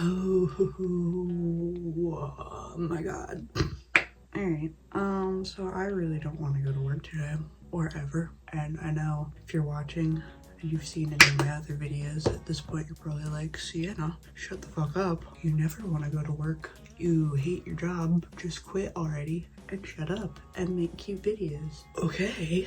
Oh my god. Alright, so I really don't want to go to work today or ever. And I know if you're watching and you've seen any of my other videos, at this point you're probably like, Sienna, shut the fuck up. You never want to go to work. You hate your job. Just quit already and shut up and make cute videos. Okay,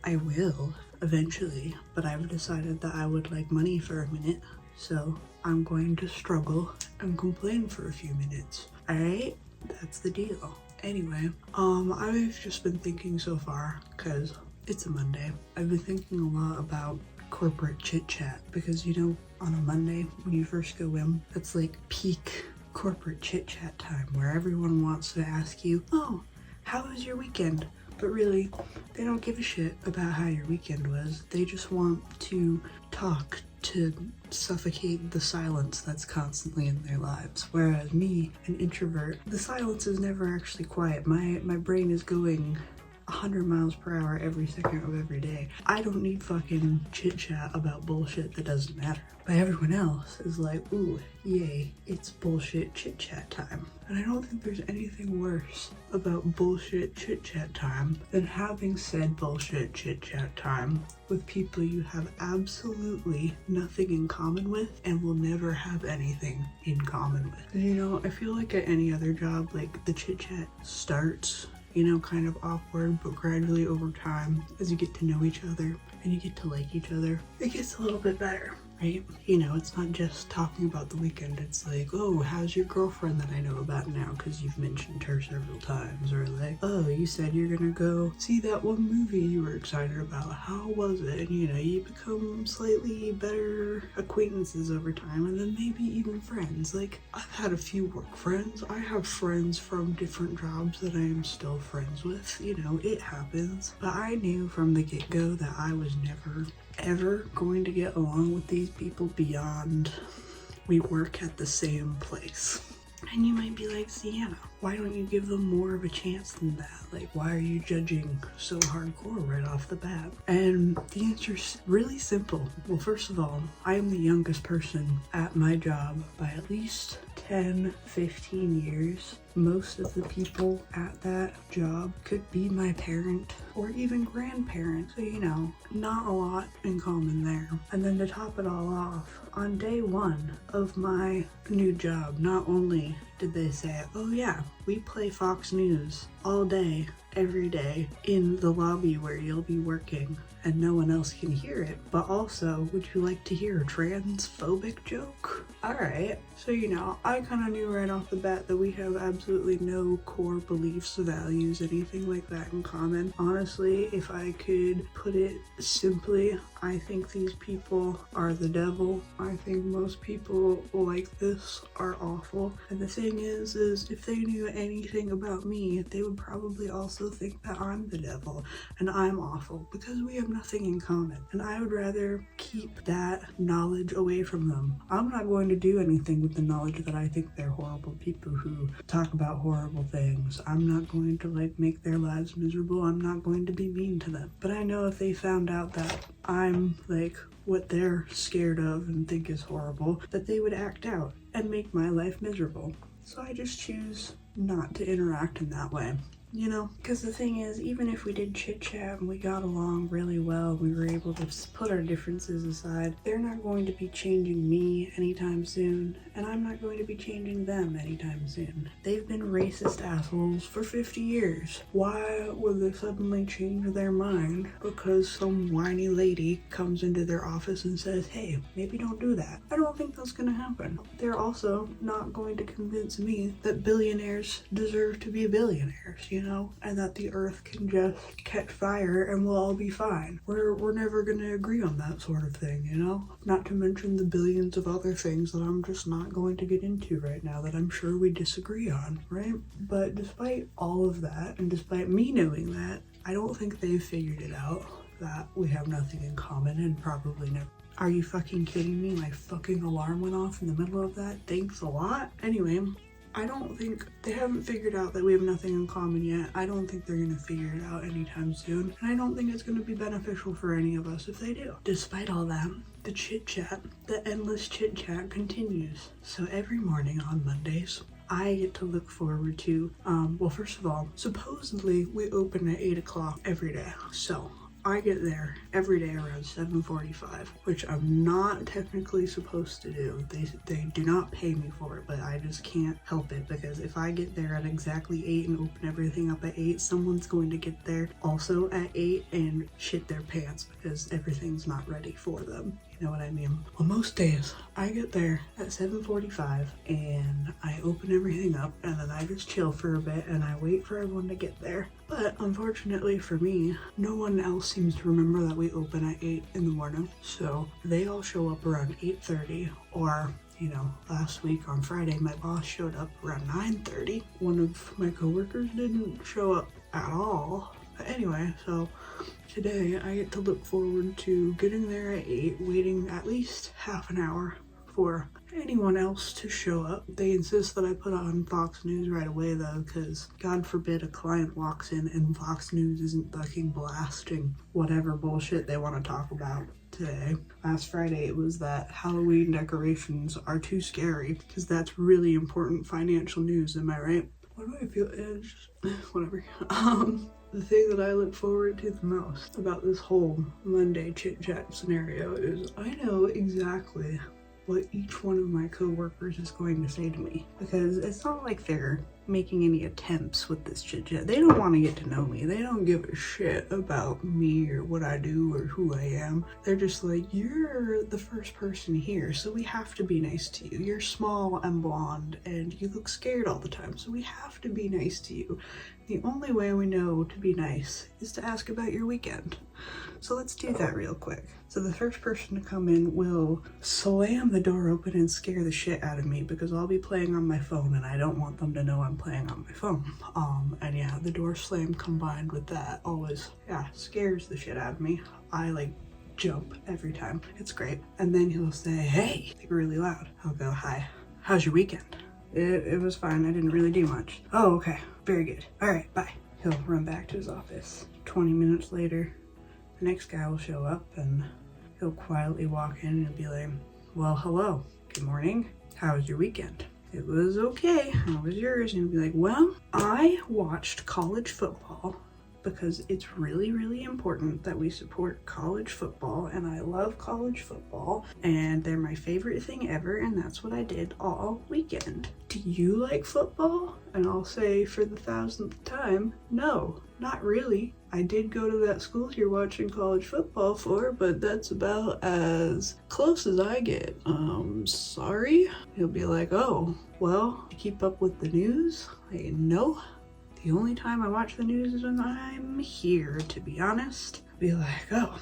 I will eventually, but I've decided that I would like money for a minute. So I'm going to struggle and complain for a few minutes. Alright? That's the deal. Anyway, I've just been thinking so far, because it's a Monday, I've been thinking a lot about corporate chit chat, because you know, on a Monday when you first go in, it's like peak corporate chit chat time where everyone wants to ask you, oh, how was your weekend? But really, they don't give a shit about how your weekend was. They just want to talk to suffocate the silence that's constantly in their lives. Whereas me, an introvert, the silence is never actually quiet. My brain is going 100 miles per hour every second of every day. I don't need fucking chit chat about bullshit that doesn't matter. But everyone else is like, ooh, yay, it's bullshit chit chat time. And I don't think there's anything worse about bullshit chit chat time than having said bullshit chit chat time with people you have absolutely nothing in common with and will never have anything in common with. You know, I feel like at any other job, like the chit chat starts, you know, kind of awkward, but gradually over time, as you get to know each other and you get to like each other, it gets a little bit better, right? You know, it's not just talking about the weekend. It's like, oh, how's your girlfriend that I know about now because you've mentioned her several times? Or like, oh, you said you're gonna go see that one movie you were excited about. How was it? And you know, you become slightly better acquaintances over time, and then maybe even friends. Like, I've had a few work friends. I have friends from different jobs that I am still friends with. You know, it happens. But I knew from the get-go that I was never ever going to get along with these people beyond we work at the same place. And you might be like, Sienna, why don't you give them more of a chance than that? Like, why are you judging so hardcore right off the bat? And the answer's really simple. Well, first of all, I am the youngest person at my job by at least 10, 15 years. Most of the people at that job could be my parent or even grandparent. So, you know, not a lot in common there. And then to top it all off, on day one of my new job, not only did they say, oh yeah, we play Fox News all day, every day in the lobby where you'll be working and no one else can hear it, but also, would you like to hear a transphobic joke? Alright, so you know, I kind of knew right off the bat that we have absolutely no core beliefs, values, anything like that in common. Honestly, if I could put it simply, I think these people are the devil. I think most people like this are awful. And the thing is if they knew anything about me, they would probably also think that I'm the devil and I'm awful, because we have nothing in common. And I would rather keep that knowledge away from them. I'm not going to do anything with the knowledge that I think they're horrible people who talk about horrible things. I'm not going to like make their lives miserable. I'm not going to be mean to them. But I know if they found out that I'm like what they're scared of and think is horrible, that they would act out and make my life miserable. So I just choose not to interact in that way. You know, because the thing is, even if we did chit chat and we got along really well, we were able to put our differences aside, they're not going to be changing me anytime soon, and I'm not going to be changing them anytime soon. They've been racist assholes for 50 years. Why would they suddenly change their mind because some whiny lady comes into their office and says, hey, maybe don't do that? I don't think that's gonna happen. They're also not going to convince me that billionaires deserve to be billionaires, you know, and that the earth can just catch fire and we'll all be fine. We're never gonna agree on that sort of thing, you know? Not to mention the billions of other things that I'm just not going to get into right now that I'm sure we disagree on, right? But despite all of that, and despite me knowing that, I don't think they've figured it out that we have nothing in common and probably never. Are you fucking kidding me? My fucking alarm went off in the middle of that. Thanks a lot. Anyway, I don't think they haven't figured out that we have nothing in common yet. I don't think they're gonna figure it out anytime soon. And I don't think it's gonna be beneficial for any of us if they do. Despite all that, the chit chat, the endless chit chat continues. So every morning on Mondays, I get to look forward to, well, first of all, supposedly we open at 8 o'clock every day. So I get there every day around 7:45, which I'm not technically supposed to do. They do not pay me for it, but I just can't help it, because if I get there at exactly 8 and open everything up at 8, someone's going to get there also at 8 and shit their pants because everything's not ready for them. You know what I mean? Well, most days I get there at 7:45 and I open everything up and then I just chill for a bit and I wait for everyone to get there. But unfortunately for me, no one else seems to remember that we open at 8 in the morning. So they all show up around 8:30, or you know, last week on Friday, my boss showed up around 9:30. One of my coworkers didn't show up at all. But anyway, so today I get to look forward to getting there at 8, waiting at least half an hour for anyone else to show up. They insist that I put on Fox News right away though, because God forbid a client walks in and Fox News isn't fucking blasting whatever bullshit they want to talk about today. Last Friday it was that Halloween decorations are too scary, because that's really important financial news, am I right? What do I feel? It's just, whatever. The thing that I look forward to the most about this whole Monday chit chat scenario is I know exactly what each one of my coworkers is going to say to me, because it's not like they're making any attempts with this chit chat. They don't want to get to know me. They don't give a shit about me or what I do or who I am. They're just like, you're the first person here, so we have to be nice to you. You're small and blonde and you look scared all the time, so we have to be nice to you. The only way we know to be nice is to ask about your weekend. So let's do that real quick. So the first person to come in will slam the door open and scare the shit out of me, because I'll be playing on my phone and I don't want them to know I'm playing on my phone. And yeah, the door slam combined with that always, yeah, scares the shit out of me. I like jump every time. It's great. And then he'll say, hey, like really loud. I'll go, hi, how's your weekend? It was fine. I didn't really do much. Oh, okay. Very good. All right, bye. He'll run back to his office. 20 minutes later, the next guy will show up and he'll quietly walk in and be like, well, hello. Good morning. How was your weekend? It was okay. How was yours? And he'll be like, well, I watched college football because it's really, really important that we support college football, and I love college football and they're my favorite thing ever, and that's what I did all weekend. Do you like football? And I'll say for the 1,000th time, no, not really. I did go to that school you're watching college football for, but that's about as close as I get. Sorry? He'll be like, oh, well, keep up with the news? Like, no. The only time I watch the news is when I'm here, to be honest. I'll be like, oh,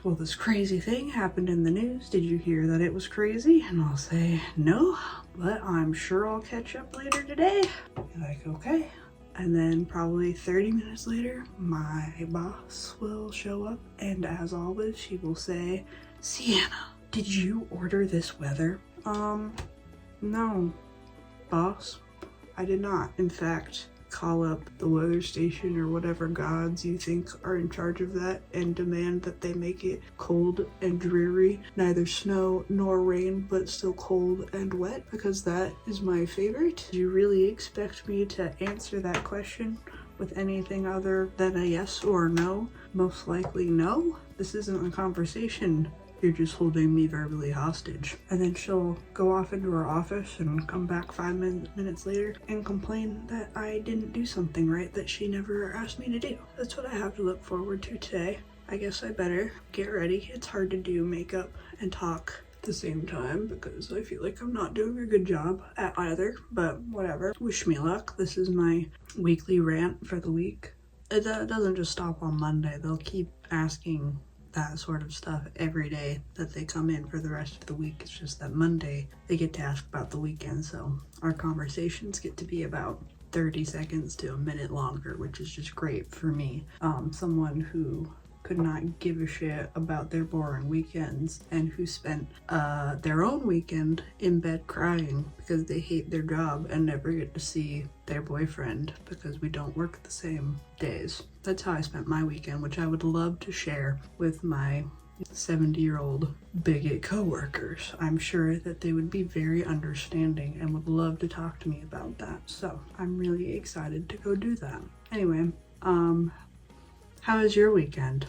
well, this crazy thing happened in the news. Did you hear that it was crazy? And I'll say, no, but I'm sure I'll catch up later today. Be like, okay. And then probably 30 minutes later, my boss will show up. And as always, she will say, Sienna, did you order this weather? No, boss, I did not. In fact, call up the weather station or whatever gods you think are in charge of that and demand that they make it cold and dreary, neither snow nor rain, but still cold and wet, because that is my favorite. Do you really expect me to answer that question with anything other than a yes or a no? Most likely no. This isn't a conversation. You're just holding me verbally hostage. And then she'll go off into her office and come back 5 minutes later and complain that I didn't do something right that she never asked me to do. That's what I have to look forward to today. I guess I better get ready. It's hard to do makeup and talk at the same time because I feel like I'm not doing a good job at either, but whatever. Wish me luck. This is my weekly rant for the week. It doesn't just stop on Monday. They'll keep asking that sort of stuff every day that they come in for the rest of the week. It's just that Monday they get to ask about the weekend, so our conversations get to be about 30 seconds to a minute longer, which is just great for me. Someone who could not give a shit about their boring weekends and who spent their own weekend in bed crying because they hate their job and never get to see their boyfriend because we don't work the same days. That's how I spent my weekend, which I would love to share with my 70-year-old bigot coworkers. I'm sure that they would be very understanding and would love to talk to me about that. So I'm really excited to go do that. Anyway, how was your weekend?